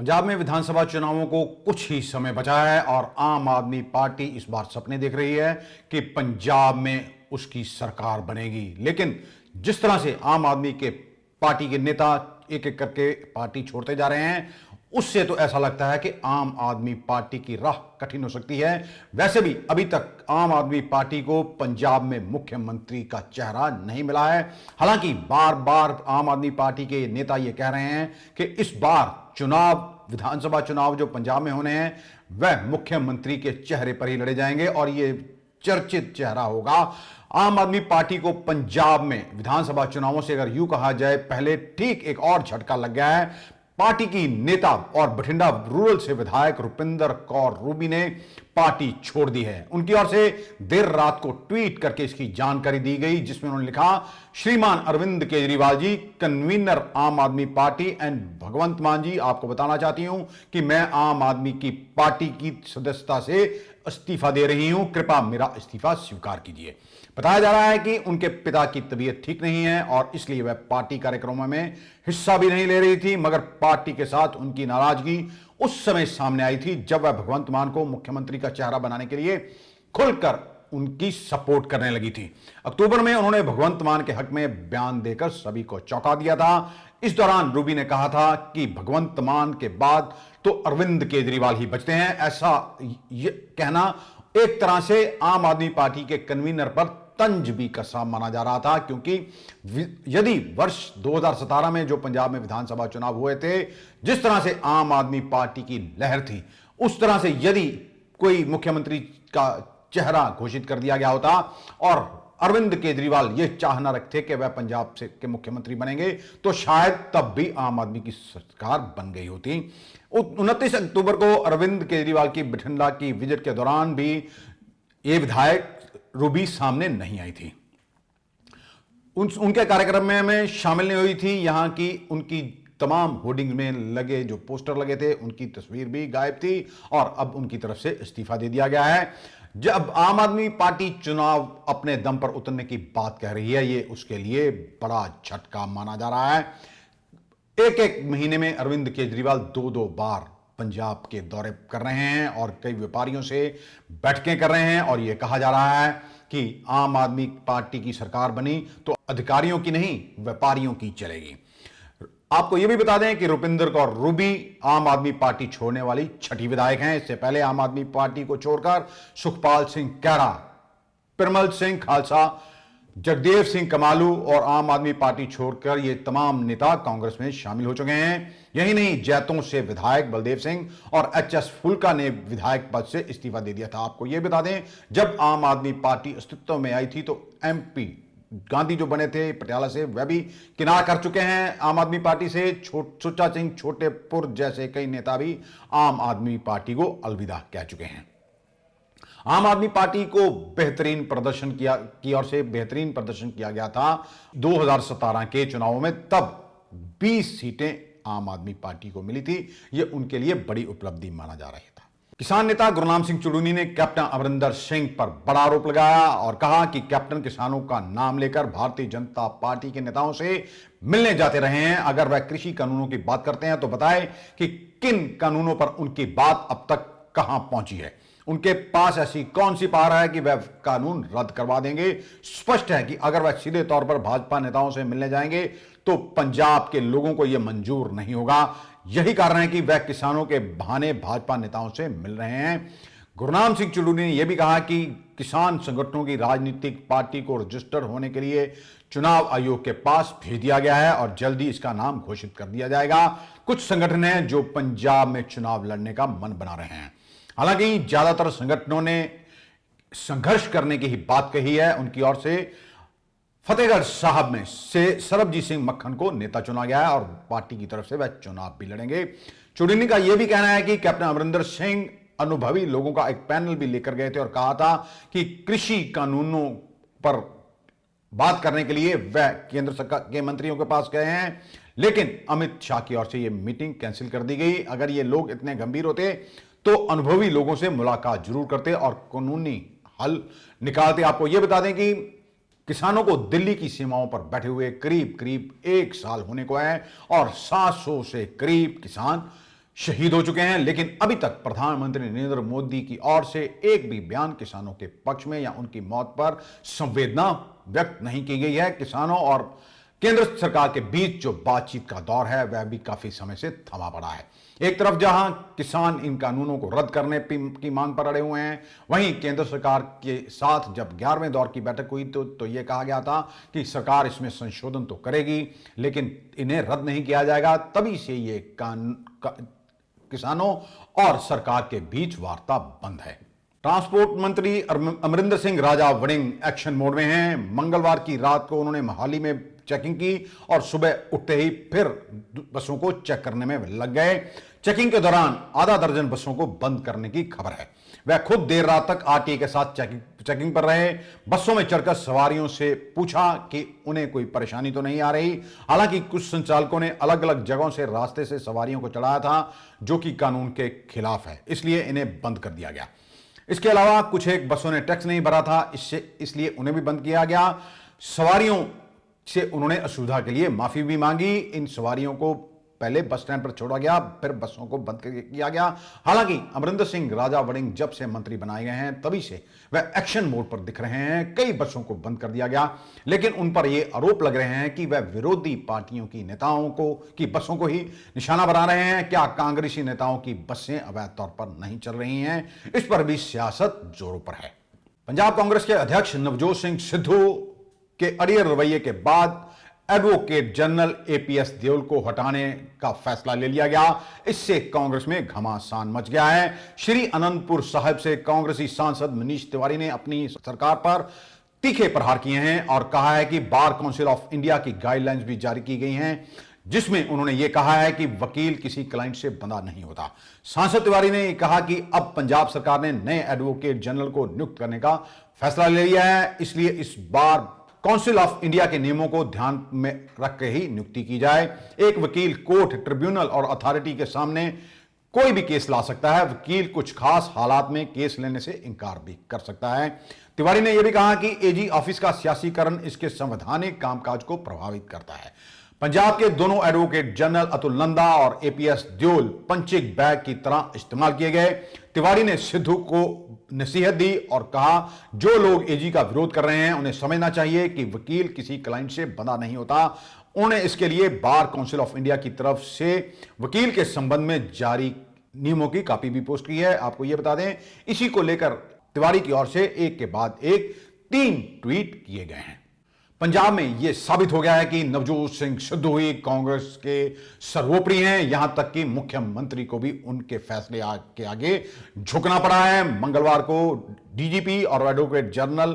पंजाब में विधानसभा चुनावों को कुछ ही समय बचा है और आम आदमी पार्टी इस बार सपने देख रही है कि पंजाब में उसकी सरकार बनेगी। लेकिन जिस तरह से आम आदमी के पार्टी के नेता एक एक करके पार्टी छोड़ते जा रहे हैं, उससे तो ऐसा लगता है कि आम आदमी पार्टी की राह कठिन हो सकती है। वैसे भी अभी तक आम आदमी पार्टी को पंजाब में मुख्यमंत्री का चेहरा नहीं मिला है। हालांकि बार बार आम आदमी पार्टी के नेता ये कह रहे हैं कि इस बार चुनाव, विधानसभा चुनाव जो पंजाब में होने हैं, वह मुख्यमंत्री के चेहरे पर ही लड़े जाएंगे और ये चर्चित चेहरा होगा। आम आदमी पार्टी को पंजाब में विधानसभा चुनावों से अगर यूं कहा जाए, पहले ठीक एक और झटका लग गया है। पार्टी की नेता और बठिंडा रूरल से विधायक रुपिंदर कौर रूबी ने पार्टी छोड़ दी है। उनकी ओर से देर रात को ट्वीट करके इसकी जानकारी दी गई, जिसमें उन्होंने लिखा, श्रीमान अरविंद केजरीवाल जी, कन्वीनर आम आदमी पार्टी एंड भगवंत मान जी, आपको बताना चाहती हूं कि मैं आम आदमी की पार्टी की सदस्यता से इस्तीफा दे रही हूं, कृपया मेरा इस्तीफा स्वीकार कीजिए। बताया जा रहा है कि उनके पिता की तबीयत ठीक नहीं है और इसलिए वह पार्टी कार्यक्रमों में हिस्सा भी नहीं ले रही थी, मगर पार्टी के साथ उनकी नाराजगी उस समय सामने आई थी जब वह भगवंत मान को मुख्यमंत्री का चेहरा बनाने के लिए खुलकर उनकी सपोर्ट करने लगी थी। अक्टूबर में उन्होंने भगवंत मान के हक में बयान देकर सभी को चौंका दिया था। इस दौरान रूबी ने कहा था कि भगवंत मान के बाद तो अरविंद केजरीवाल ही बचते हैं। ऐसा कहना एक तरह से आम आदमी पार्टी के कन्वीनर पर तंज भी कसा माना जा रहा था, क्योंकि यदि वर्ष 2017 में जो पंजाब में विधानसभा चुनाव हुए थे, जिस तरह से आम आदमी पार्टी की लहर थी, उस तरह से यदि कोई मुख्यमंत्री का चेहरा घोषित कर दिया गया होता और अरविंद केजरीवाल ये चाह न रखते कि वह पंजाब से के मुख्यमंत्री बनेंगे, तो शायद तब भी आम आदमी की सरकार बन गई होती। 29 अक्टूबर को अरविंद केजरीवाल की बठिंडा की विजिट के दौरान भी ये विधायक रूबी सामने नहीं आई थी। उनके कार्यक्रम में शामिल नहीं हुई थी। यहां की उनकी तमाम होर्डिंग में लगे जो पोस्टर लगे थे, उनकी तस्वीर भी गायब थी और अब उनकी तरफ से इस्तीफा दे दिया गया है। जब आम आदमी पार्टी चुनाव अपने दम पर उतरने की बात कह रही है, ये उसके लिए बड़ा झटका माना जा रहा है। एक एक महीने में अरविंद केजरीवाल दो बार पंजाब के दौरे कर रहे हैं और कई व्यापारियों से बैठकें कर रहे हैं और यह कहा जा रहा है कि आम आदमी पार्टी की सरकार बनी तो अधिकारियों की नहीं, व्यापारियों की चलेगी। आपको यह भी बता दें कि रुपिंदर कौर रूबी आम आदमी पार्टी छोड़ने वाली छठी विधायक हैं। इससे पहले आम आदमी पार्टी को छोड़कर सुखपाल सिंह कैरा, पिरमल सिंह खालसा, जगदेव सिंह कमालू और आम आदमी पार्टी छोड़कर ये तमाम नेता कांग्रेस में शामिल हो चुके हैं। यही नहीं, जैतों से विधायक बलदेव सिंह और एचएस फुल्का ने विधायक पद से इस्तीफा दे दिया था। आपको यह बता दें, जब आम आदमी पार्टी अस्तित्व में आई थी तो एमपी गांधी जो बने थे पटियाला से, वह भी किनारा कर चुके हैं आम आदमी पार्टी से। सुच्चा सिंह छोटेपुर जैसे कई नेता भी आम आदमी पार्टी को अलविदा कह चुके हैं। आम आदमी पार्टी को बेहतरीन प्रदर्शन की ओर से बेहतरीन प्रदर्शन किया गया था 2017 के चुनावों में, तब 20 सीटें आम आदमी पार्टी को मिली थी। यह उनके लिए बड़ी उपलब्धि माना जा रहा था। किसान नेता गुरनाम सिंह चुड़ूनी ने कैप्टन अमरिंदर सिंह पर बड़ा आरोप लगाया और कहा कि कैप्टन किसानों का नाम लेकर भारतीय जनता पार्टी के नेताओं से मिलने जाते रहे हैं। अगर वह कृषि कानूनों की बात करते हैं तो बताएं कि किन कानूनों पर उनकी बात अब तक कहां पहुंची है। उनके पास ऐसी कौन सी पावर है कि वह कानून रद्द करवा देंगे। स्पष्ट है कि अगर वह सीधे तौर पर भाजपा नेताओं से मिलने जाएंगे तो पंजाब के लोगों को यह मंजूर नहीं होगा। यही कारण है कि वह किसानों के बहाने भाजपा नेताओं से मिल रहे हैं। गुरनाम सिंह चुड़ूनी ने यह भी कहा कि किसान संगठनों की राजनीतिक पार्टी को रजिस्टर होने के लिए चुनाव आयोग के पास भेज दिया गया है और जल्दी इसका नाम घोषित कर दिया जाएगा। कुछ संगठन हैं जो पंजाब में चुनाव लड़ने का मन बना रहे हैं। हालांकि ज्यादातर संगठनों ने संघर्ष करने की ही बात कही है। उनकी ओर से फतेहगढ़ साहब में से सरबजीत सिंह मक्खन को नेता चुना गया है और पार्टी की तरफ से वह चुनाव भी लड़ेंगे। चुड़ूनी का यह भी कहना है कि कैप्टन अमरिंदर सिंह अनुभवी लोगों का एक पैनल भी लेकर गए थे और कहा था कि कृषि कानूनों पर बात करने के लिए वह केंद्र सरकार के मंत्रियों के पास गए हैं, लेकिन अमित शाह की ओर से यह मीटिंग कैंसिल कर दी गई। अगर ये लोग इतने गंभीर होते तो अनुभवी लोगों से मुलाकात जरूर करते और कानूनी हल निकालते। आपको यह बता दें कि किसानों को दिल्ली की सीमाओं पर बैठे हुए करीब करीब 1 साल होने को है और 700 से करीब किसान शहीद हो चुके हैं, लेकिन अभी तक प्रधानमंत्री नरेंद्र मोदी की ओर से एक भी बयान किसानों के पक्ष में या उनकी मौत पर संवेदना व्यक्त नहीं की गई है। किसानों और केंद्र सरकार के बीच जो बातचीत का दौर है वह भी काफी समय से थमा पड़ा है। एक तरफ जहां किसान इन कानूनों को रद्द करने की मांग पर अड़े हुए हैं, वहीं केंद्र सरकार के साथ जब 11वें दौर की बैठक हुई तो यह कहा गया था कि सरकार इसमें संशोधन तो करेगी लेकिन इन्हें रद्द नहीं किया जाएगा। तभी से ये किसानों और सरकार के बीच वार्ता बंद है। ट्रांसपोर्ट मंत्री अमरिंदर सिंह राजा वड़िंग एक्शन मोड में हैं। मंगलवार की रात को उन्होंने मोहाली में चेकिंग की और सुबह उठते ही फिर बसों को चेक करने में लग गए। चेकिंग के दौरान आधा दर्जन बसों को बंद करने की खबर है। वह खुद देर रात तक आरटीए के साथ चेकिंग पर रहे। बसों में चढ़कर सवारियों से पूछा कि उन्हें कोई परेशानी तो नहीं आ रही। हालांकि कुछ संचालकों ने अलग अलग जगहों से रास्ते से सवारियों को चढ़ाया था, जो कि कानून के खिलाफ है, इसलिए इन्हें बंद कर दिया गया। इसके अलावा कुछ एक बसों ने टैक्स नहीं भरा था, इसलिए उन्हें भी बंद किया गया। सवारियों से उन्होंने असुविधा के लिए माफी भी मांगी। इन सवारियों को पहले बस स्टैंड पर छोड़ा गया, फिर बसों को बंद किया गया। हालांकि अमरिंदर सिंह राजा वड़िंग जब से मंत्री बनाए गए हैं तभी से वह एक्शन मोड पर दिख रहे हैं। कई बसों को बंद कर दिया गया, लेकिन उन पर यह आरोप लग रहे हैं कि वह विरोधी पार्टियों की नेताओं की बसों को ही निशाना बना रहे हैं। क्या कांग्रेसी नेताओं की बसें अवैध तौर पर नहीं चल रही हैं? इस पर भी सियासत जोरों पर है। पंजाब कांग्रेस के अध्यक्ष नवजोत सिंह सिद्धू के अड़ियल रवैये के बाद एडवोकेट जनरल एपीएस देओल को हटाने का फैसला ले लिया गया। इससे कांग्रेस में घमासान मच गया है। श्री अनंतपुर साहिब से कांग्रेसी सांसद मनीष तिवारी ने अपनी सरकार पर तीखे प्रहार किए हैं और कहा है कि बार काउंसिल ऑफ इंडिया की गाइडलाइंस भी जारी की गई हैं, जिसमें उन्होंने यह कहा है कि वकील किसी क्लाइंट से बंधा नहीं होता। सांसद तिवारी ने कहा कि अब पंजाब सरकार ने नए एडवोकेट जनरल को नियुक्त करने का फैसला ले लिया है, इसलिए इस बार काउंसिल ऑफ इंडिया के नियमों को ध्यान में रख के ही नियुक्ति की जाए। एक वकील कोर्ट, ट्रिब्यूनल और अथॉरिटी के सामने कोई भी केस ला सकता है। वकील कुछ खास हालात में केस लेने से इनकार भी कर सकता है। तिवारी ने यह भी कहा कि एजी ऑफिस का सियासीकरण इसके संवैधानिक कामकाज को प्रभावित करता है। पंजाब के दोनों एडवोकेट जनरल अतुल नंदा और एपीएस देओल पंचिंग बैग की तरह इस्तेमाल किए गए। तिवारी ने सिद्धू को नसीहत दी और कहा, जो लोग एजी का विरोध कर रहे हैं उन्हें समझना चाहिए कि वकील किसी क्लाइंट से बंधा नहीं होता। उन्होंने इसके लिए बार काउंसिल ऑफ इंडिया की तरफ से वकील के संबंध में जारी नियमों की कॉपी भी पोस्ट की है। आपको यह बता दें, इसी को लेकर तिवारी की ओर से एक के बाद एक 3 ट्वीट किए गए हैं। पंजाब में यह साबित हो गया है कि नवजोत सिंह सिद्धू ही कांग्रेस के सर्वोपरि हैं। यहां तक कि मुख्यमंत्री को भी उनके फैसले के आगे झुकना पड़ा है। मंगलवार को डीजीपी और एडवोकेट जनरल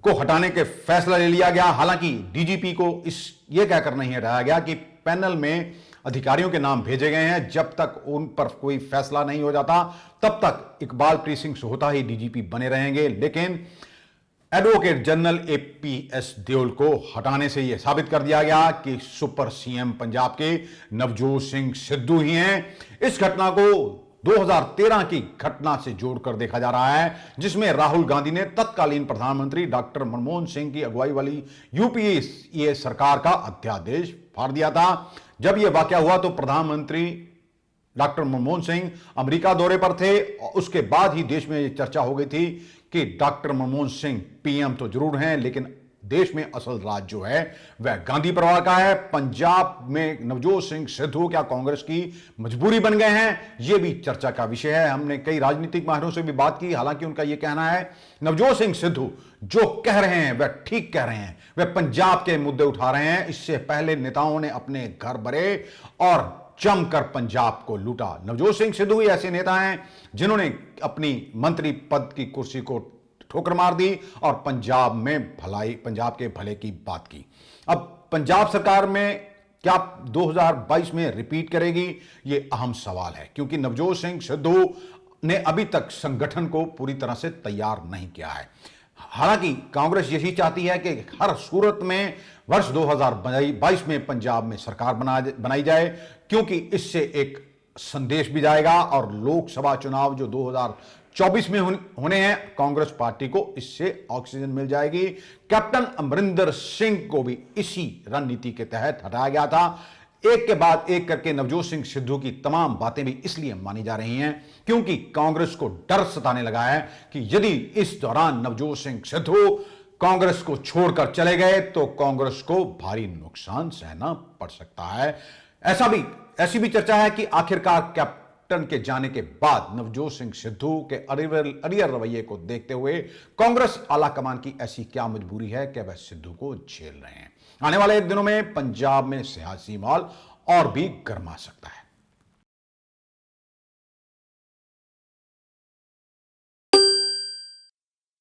को हटाने के फैसला ले लिया गया। हालांकि डीजीपी को यह कहकर नहीं हटाया गया कि पैनल में अधिकारियों के नाम भेजे गए हैं। जब तक उन पर कोई फैसला नहीं हो जाता तब तक इकबाल प्रीत सिंह सोहता ही डीजीपी बने रहेंगे। लेकिन एडवोकेट जनरल एपीएस देओल को हटाने से यह साबित कर दिया गया कि सुपर सीएम पंजाब के नवजोत सिंह सिद्धू ही हैं। इस घटना को 2013 की घटना से जोड़कर देखा जा रहा है, जिसमें राहुल गांधी ने तत्कालीन प्रधानमंत्री डॉक्टर मनमोहन सिंह की अगुवाई वाली यूपीए सरकार का अध्यादेश फाड़ दिया था। जब यह वाकया हुआ तो प्रधानमंत्री डॉक्टर मनमोहन सिंह अमेरिका दौरे पर थे। उसके बाद ही देश में यह चर्चा हो गई थी कि डॉक्टर मनमोहन सिंह पीएम तो जरूर हैं, लेकिन देश में असल राज जो है वह गांधी परिवार का है। पंजाब में नवजोत सिंह सिद्धू क्या कांग्रेस की मजबूरी बन गए हैं, यह भी चर्चा का विषय है। हमने कई राजनीतिक माहिरों से भी बात की। हालांकि उनका यह कहना है, नवजोत सिंह सिद्धू जो कह रहे हैं वह ठीक कह रहे हैं, वह पंजाब के मुद्दे उठा रहे हैं। इससे पहले नेताओं ने अपने घर भरे और जमकर पंजाब को लूटा। नवजोत सिंह सिद्धू ही ऐसे नेता हैं जिन्होंने अपनी मंत्री पद की कुर्सी को ठोकर मार दी और पंजाब के भले की बात की। अब पंजाब सरकार में क्या 2022 में रिपीट करेगी, यह अहम सवाल है, क्योंकि नवजोत सिंह सिद्धू ने अभी तक संगठन को पूरी तरह से तैयार नहीं किया है। हालांकि कांग्रेस यही चाहती है कि हर सूरत में वर्ष 2022 में पंजाब में सरकार बनाई जाए, क्योंकि इससे एक संदेश भी जाएगा और लोकसभा चुनाव जो 2024 में होने हैं, कांग्रेस पार्टी को इससे ऑक्सीजन मिल जाएगी। कैप्टन अमरिंदर सिंह को भी इसी रणनीति के तहत हटाया गया था। एक के बाद एक करके नवजोत सिंह सिद्धू की तमाम बातें भी इसलिए मानी जा रही हैं क्योंकि कांग्रेस को डर सताने लगा है कि यदि इस दौरान नवजोत सिंह सिद्धू कांग्रेस को छोड़कर चले गए तो कांग्रेस को भारी नुकसान सहना पड़ सकता है। ऐसी भी चर्चा है कि आखिरकार कैप्टन के जाने के बाद नवजोत सिंह सिद्धू के अरियर रवैये को देखते हुए कांग्रेस आलाकमान की ऐसी क्या मजबूरी है कि वह सिद्धू को झेल रहे हैं। आने वाले दिनों में पंजाब में सियासी माहौल और भी गर्मा सकता है।